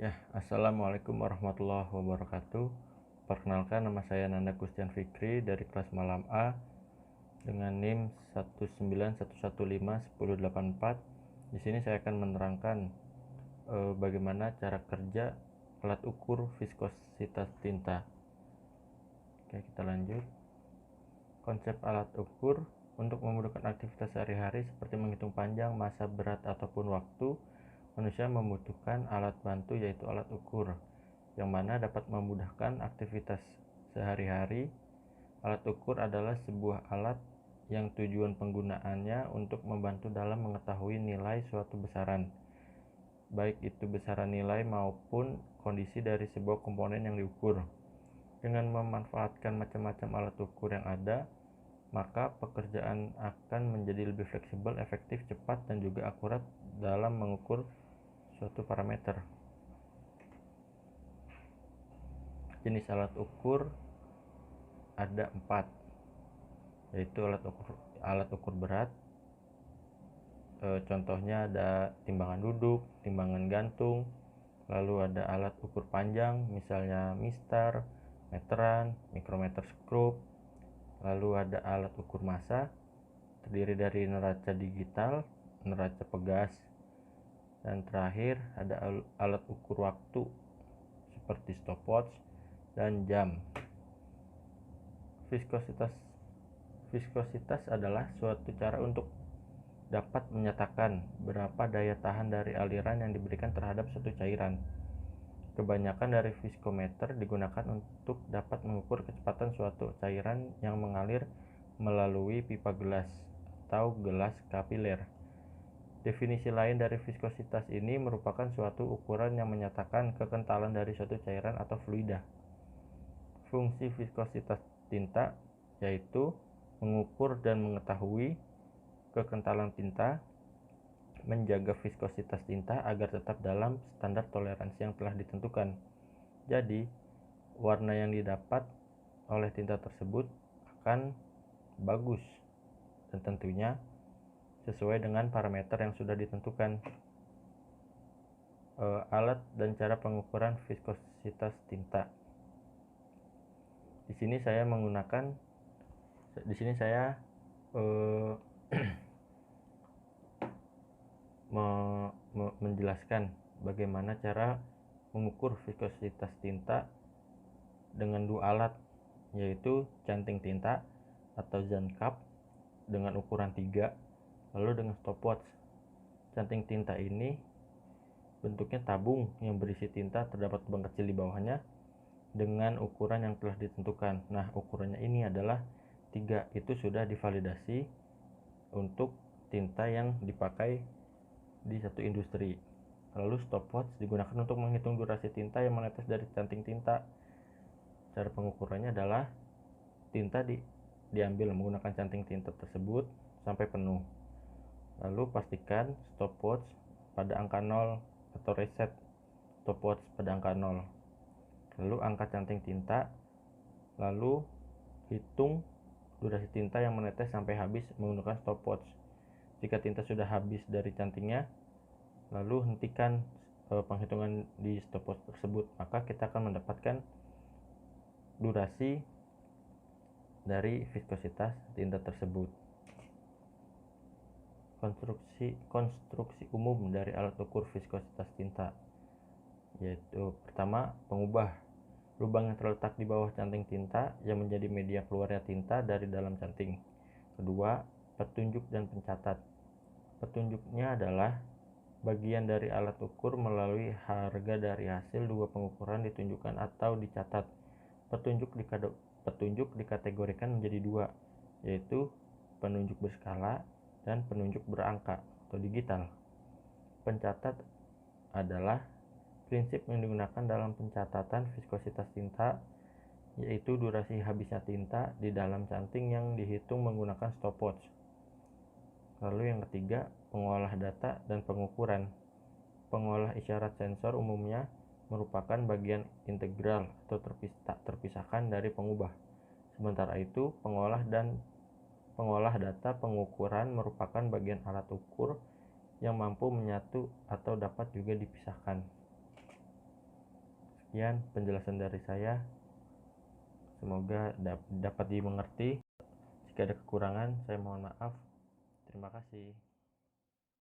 Ya, assalamualaikum warahmatullahi wabarakatuh. Perkenalkan, nama saya Nanda Gustian Fikri dari kelas Malam A dengan NIM 191151084. Di sini saya akan menerangkan bagaimana cara kerja alat ukur viskositas tinta. Oke, kita lanjut. Konsep alat ukur untuk memudahkan aktivitas sehari-hari seperti menghitung panjang, massa, berat, ataupun waktu. Manusia membutuhkan alat bantu yaitu alat ukur yang mana dapat memudahkan aktivitas sehari-hari. Alat ukur adalah sebuah alat yang tujuan penggunaannya untuk membantu dalam mengetahui nilai suatu besaran, baik itu besaran nilai maupun kondisi dari sebuah komponen yang diukur. Dengan memanfaatkan macam-macam alat ukur yang ada, maka pekerjaan akan menjadi lebih fleksibel, efektif, cepat, dan juga akurat dalam mengukur suatu parameter. Jenis alat ukur ada 4, yaitu alat ukur berat. Contohnya ada timbangan duduk, timbangan gantung, lalu ada alat ukur panjang, misalnya mistar, meteran, mikrometer, skrup. Lalu ada alat ukur massa, terdiri dari neraca digital, neraca pegas, dan terakhir ada alat ukur waktu seperti stopwatch dan jam. Viskositas adalah suatu cara untuk dapat menyatakan berapa daya tahan dari aliran yang diberikan terhadap suatu cairan. Kebanyakan dari viskometer digunakan untuk dapat mengukur kecepatan suatu cairan yang mengalir melalui pipa gelas atau gelas kapiler. Definisi lain dari viskositas ini merupakan suatu ukuran yang menyatakan kekentalan dari suatu cairan atau fluida. Fungsi viskositas tinta yaitu mengukur dan mengetahui kekentalan tinta, menjaga viskositas tinta agar tetap dalam standar toleransi yang telah ditentukan. Jadi, warna yang didapat oleh tinta tersebut akan bagus dan tentunya sesuai dengan parameter yang sudah ditentukan. Alat dan cara pengukuran viskositas tinta. Di sini saya menjelaskan bagaimana cara mengukur viskositas tinta dengan dua alat, yaitu canting tinta atau Zancap dengan ukuran 3, lalu dengan stopwatch. Canting tinta ini bentuknya tabung yang berisi tinta, terdapat lubang kecil di bawahnya dengan ukuran yang telah ditentukan. Nah, ukurannya ini adalah 3, itu sudah divalidasi untuk tinta yang dipakai di satu industri. Lalu stopwatch digunakan untuk menghitung durasi tinta yang menetes dari canting tinta. Cara pengukurannya adalah tinta diambil menggunakan canting tinta tersebut sampai penuh. Lalu pastikan stopwatch pada angka 0 atau reset stopwatch pada angka 0. Lalu angkat canting tinta, lalu hitung durasi tinta yang menetes sampai habis menggunakan stopwatch. Jika tinta sudah habis dari cantingnya, lalu hentikan penghitungan di stopwatch tersebut, maka kita akan mendapatkan durasi dari viskositas tinta tersebut. Konstruksi umum dari alat ukur viskositas tinta yaitu pertama, pengubah lubang yang terletak di bawah canting tinta yang menjadi media keluarnya tinta dari dalam canting. Kedua, petunjuk dan pencatat. Petunjuknya adalah bagian dari alat ukur melalui harga dari hasil dua pengukuran ditunjukkan atau dicatat. Petunjuk dikategorikan menjadi 2, yaitu penunjuk berskala dan penunjuk berangka atau digital. Pencatat adalah prinsip yang digunakan dalam pencatatan viskositas tinta, yaitu durasi habisnya tinta di dalam canting yang dihitung menggunakan stopwatch. Lalu yang ketiga, pengolah data dan pengukuran. Pengolah isyarat sensor umumnya merupakan bagian integral atau terpisahkan dari pengubah. Sementara itu, pengolah data pengukuran merupakan bagian alat ukur yang mampu menyatu atau dapat juga dipisahkan. Sekian penjelasan dari saya, semoga dapat dimengerti. Jika ada kekurangan, saya mohon maaf. Terima kasih.